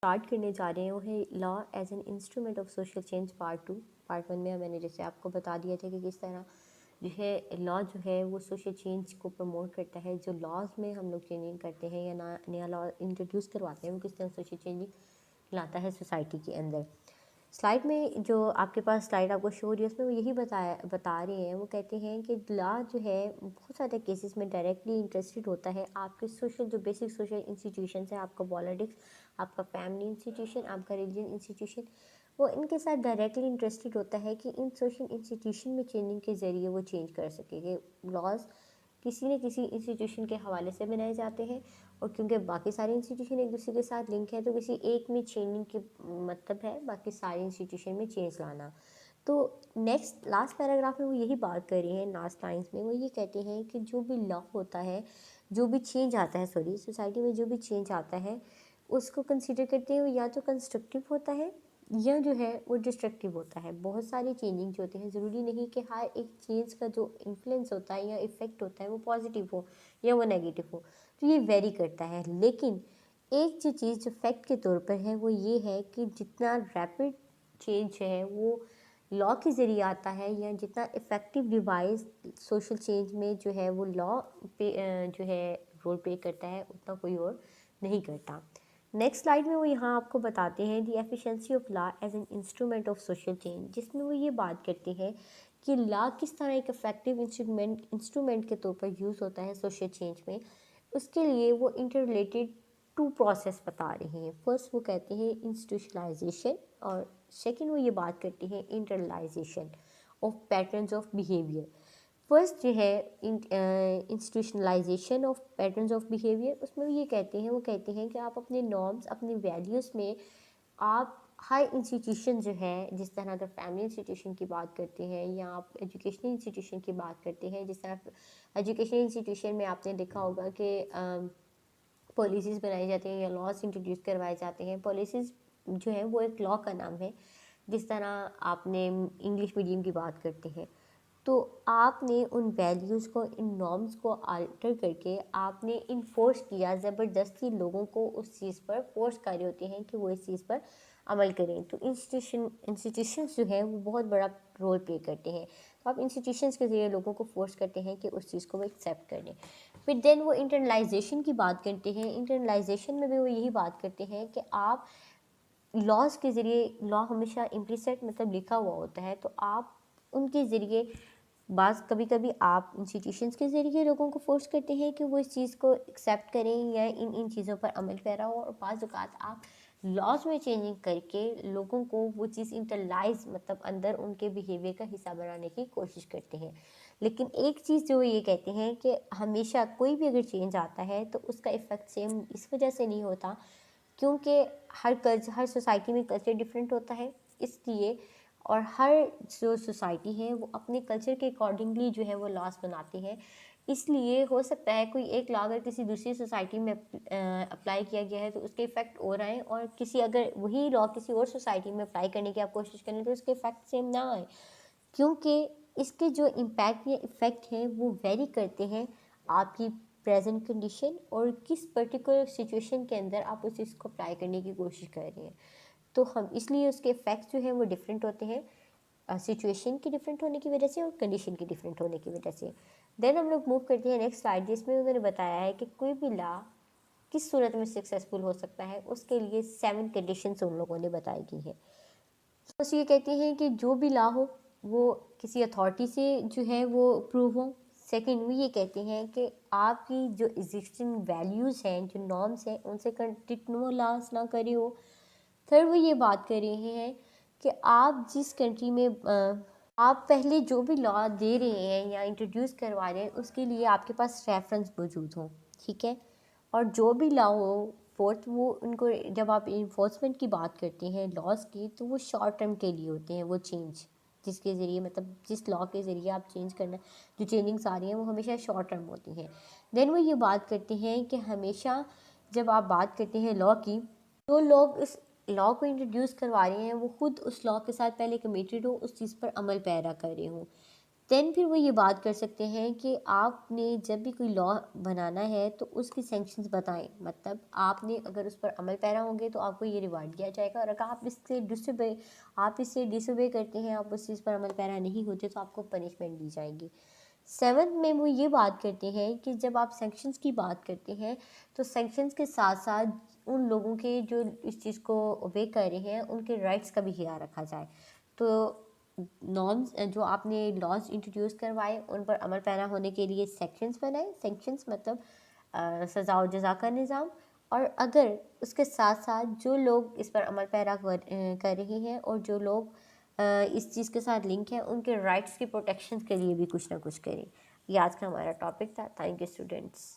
Start کرنے جا رہے ہیں وہ ہے law as an instrument of social change part 1 میں میں نے جیسے آپ کو بتا دیا تھا کہ کس طرح جو ہے لا جو ہے وہ سوشل چینج کو پروموٹ کرتا ہے. جو لاز میں ہم لوگ چینجنگ کرتے ہیں یا نیا لا انٹروڈیوس کرواتے ہیں وہ کس طرح سوشل چینجنگ لاتا ہے سوسائٹی کے اندر. سلائڈ میں جو آپ کے پاس سلائڈ آپ کو شو ہو رہی ہے اس میں وہ یہی بتا رہے ہیں. وہ کہتے ہیں کہ لا جو ہے بہت سارے کیسز میں ڈائریکٹلی انٹرسٹڈ ہوتا ہے آپ کے سوشل جو بیسک سوشل انسٹیٹیوشنس ہیں, آپ کا پالیٹکس, آپ کا فیملی انسٹیٹیوشن, آپ کا ریلیجن انسٹیٹیوشن, وہ ان کے ساتھ ڈائریکٹلی انٹرسٹڈ ہوتا ہے کہ ان سوشل انسٹیٹیوشن میں چینجنگ کے ذریعے وہ چینج کر سکے. کہ لاز کسی نہ کسی انسٹیٹیوشن کے حوالے سے بنائے جاتے ہیں اور کیونکہ باقی سارے انسٹیٹیوشن ایک دوسرے کے ساتھ لنک ہے تو کسی ایک میں چینجنگ کی مطلب ہے باقی سارے انسٹیٹیوشن میں چینج لانا. تو لاسٹ پیراگراف میں وہ یہی بات کر رہے ہیں. لاسٹ لائنس میں وہ یہ کہتے ہیں کہ جو بھی لا ہوتا ہے, جو بھی چینج آتا ہے سوسائٹی میں جو بھی چینج آتا ہے اس کو کنسیڈر کرتے ہوئے یا تو کنسٹرکٹیو ہوتا ہے یا جو ہے وہ ڈسٹرکٹیو ہوتا ہے. بہت ساری چینجنگ جو ہوتے ہیں ضروری نہیں کہ ہر ایک چینج کا جو انفلوئنس ہوتا ہے یا افیکٹ ہوتا ہے وہ پازیٹیو ہو یا وہ نیگیٹو ہو, تو یہ ویری کرتا ہے. لیکن ایک جو چیز جو فیکٹ کے طور پر ہے وہ یہ ہے کہ جتنا ریپڈ چینج ہے وہ لا کے ذریعے آتا ہے یا جتنا افیکٹو ڈیوائس سوشل چینج میں جو ہے وہ لا پہ جو ہے رول پلے کرتا ہے اتنا کوئی اور نہیں کرتا. نیکسٹ سلائڈ میں وہ یہاں آپ کو بتاتے ہیں the efficiency of law as an instrument of social change, جس میں وہ یہ بات کرتے ہیں کہ لا کس طرح ایک افیکٹو انسٹرومنٹ کے طور پر یوز ہوتا ہے سوشل چینج میں. اس کے لیے وہ انٹر ریلیٹڈ 2 پروسیس بتا رہے ہیں. فرسٹ وہ کہتے ہیں انسٹیٹوشنلائزیشن اور سیکنڈ وہ یہ بات کرتے ہیں internalization of patterns of behaviour. First جو ہے institutionalization of patterns of behaviour, اس میں وہ کہتے ہیں کہ آپ اپنے نارمز اپنے ویلیوز میں آپ ہر انسٹیٹیوشن جو ہے, جس طرح اگر فیملی انسٹیٹیوشن کی بات کرتے ہیں یا آپ ایجوکیشنل انسٹیٹیوشن کی بات کرتے ہیں, جس طرح ایجوکیشنل انسٹیٹیوشن میں آپ نے دیکھا ہوگا کہ پالیسیز بنائی جاتی ہیں یا لاز انٹروڈیوس کروائے جاتے ہیں. پالیسیز جو ہے وہ ایک لا کا نام ہے. جس طرح آپ نے انگلش میڈیم کی بات کرتے ہیں تو آپ نے ان ویلیوز کو, ان نارمز کو آلٹر کر کے آپ نے انفورس کیا, زبردستی لوگوں کو اس چیز پر فورس کر رہے ہوتے ہیں کہ وہ اس چیز پر عمل کریں. تو انسٹیٹیوشنز جو ہیں وہ بہت بڑا رول پلے کرتے ہیں. تو آپ انسٹیٹیوشنز کے ذریعے لوگوں کو فورس کرتے ہیں کہ اس چیز کو وہ ایکسیپٹ کر لیں. پھر دین وہ انٹرنلائزیشن کی بات کرتے ہیں. انٹرنلائزیشن میں بھی وہ یہی بات کرتے ہیں کہ آپ لاز کے ذریعے, لا ہمیشہ امپلیسٹ مطلب لکھا ہوا ہوتا ہے, تو آپ ان کے ذریعے کبھی کبھی آپ انسٹیٹیوشنز کے ذریعے لوگوں کو فورس کرتے ہیں کہ وہ اس چیز کو ایکسیپٹ کریں یا ان چیزوں پر عمل پیرا ہو, اور بعض اوقات آپ لاز میں چینجنگ کر کے لوگوں کو وہ چیز انٹرلائز مطلب اندر ان کے بیہیویئر کا حصہ بنانے کی کوشش کرتے ہیں. لیکن ایک چیز جو یہ کہتے ہیں کہ ہمیشہ کوئی بھی اگر چینج آتا ہے تو اس کا ایفیکٹ سیم اس وجہ سے نہیں ہوتا کیونکہ ہر سوسائٹی میں کلچر ڈیفرنٹ ہوتا ہے, اس لیے اور ہر جو سوسائٹی ہے وہ اپنے کلچر کے اکارڈنگلی جو ہے وہ لاز بناتے ہیں. اس لیے ہو سکتا ہے کوئی ایک لا اگر کسی دوسری سوسائٹی میں اپلائی کیا گیا ہے تو اس کے افیکٹ اور آئیں, اور اگر وہی لا کسی اور سوسائٹی میں اپلائی کرنے کی آپ کوشش کریں تو اس کے افیکٹ سیم نہ آئیں, کیونکہ اس کے جو امپیکٹ یا افیکٹ ہیں وہ ویری کرتے ہیں آپ کی پریزنٹ کنڈیشن اور کس پرٹیکولر سچویشن کے اندر آپ اس چیز کو اپلائی کرنے کی کوشش کر رہے ہیں. تو ہم اس لیے اس کے افیکٹس جو ہیں وہ ڈفرینٹ ہوتے ہیں سچویشن کی ڈفرینٹ ہونے کی وجہ سے اور کنڈیشن کی ڈفرینٹ ہونے کی وجہ سے. دین ہم لوگ موو کرتے ہیں نیکسٹ سلائڈ, جس میں انہوں نے بتایا ہے کہ کوئی بھی لا کس صورت میں سکسیزفل ہو سکتا ہے. اس کے لیے 7 کنڈیشنز ان لوگوں نے بتائی گئی ہیں. فرسٹ یہ کہتے ہیں کہ جو بھی لا ہو وہ کسی اتھارٹی سے جو ہے وہ اپروو ہو. سیکنڈ وہ یہ کہتے ہیں کہ آپ کی جو ایگزسٹنگ ویلیوز ہیں, جو نارمس ہیں, ان سے کنٹینیو لاس نہ کرے ہو. تھرڈ وہ یہ بات کر رہے ہیں کہ آپ جس کنٹری میں آپ پہلے جو بھی لا دے رہے ہیں یا انٹروڈیوس کروا رہے ہیں اس کے لیے آپ کے پاس ریفرنس موجود ہوں, ٹھیک ہے. اور جو بھی لا ہو فورتھ وہ ان کو جب آپ انفورسمنٹ کی بات کرتے ہیں لاز کی تو وہ شارٹ ٹرم کے لیے ہوتے ہیں. وہ چینج جس کے ذریعے مطلب جس لا کے ذریعے آپ چینج کرنا جو چینجنگس آ رہی ہیں وہ ہمیشہ شارٹ ٹرم ہوتی ہیں. دین وہ یہ بات کرتے ہیں کہ ہمیشہ جب آپ بات کرتے ہیں لا کی تو لوگ اس لا کو انٹروڈیوس کروا رہے ہیں وہ خود اس لا کے ساتھ پہلے کمیٹیڈ ہو, اس چیز پر عمل پیرا کر رہے ہوں. دین پھر وہ یہ بات کر سکتے ہیں کہ آپ نے جب بھی کوئی لا بنانا ہے تو اس کی سینکشنز بتائیں، مطلب آپ نے اگر اس پر عمل پیرا ہوں گے تو آپ کو یہ ریوارڈ دیا جائے گا، اور اگر آپ اس سے ڈس اوبے کرتے ہیں، آپ اس چیز پر عمل پیرا نہیں ہوتے تو آپ کو پنشمنٹ دی جائے گی۔ 7 میں وہ یہ بات کرتے ہیں کہ جب آپ سینکشنز کی بات کرتے ہیں تو سینکشنز کے ساتھ ساتھ ان لوگوں کے جو اس چیز کو اوبے کر رہے ہیں ان کے رائٹس کا بھی خیال رکھا جائے۔ تو نارمز جو آپ نے لاز انٹروڈیوس کروائے ان پر عمل پیرا ہونے کے لیے سیکشنز بنائے، سیکشنز مطلب سزا و جزا کا نظام، اور اگر اس کے ساتھ ساتھ جو لوگ اس پر عمل پیرا کر رہے ہیں اور جو لوگ اس چیز کے ساتھ لنک ہیں ان کے رائٹس کی پروٹیکشن کے لیے بھی کچھ نہ کچھ کریں۔ یہ آج کا ہمارا ٹاپک تھا۔ Thank you students.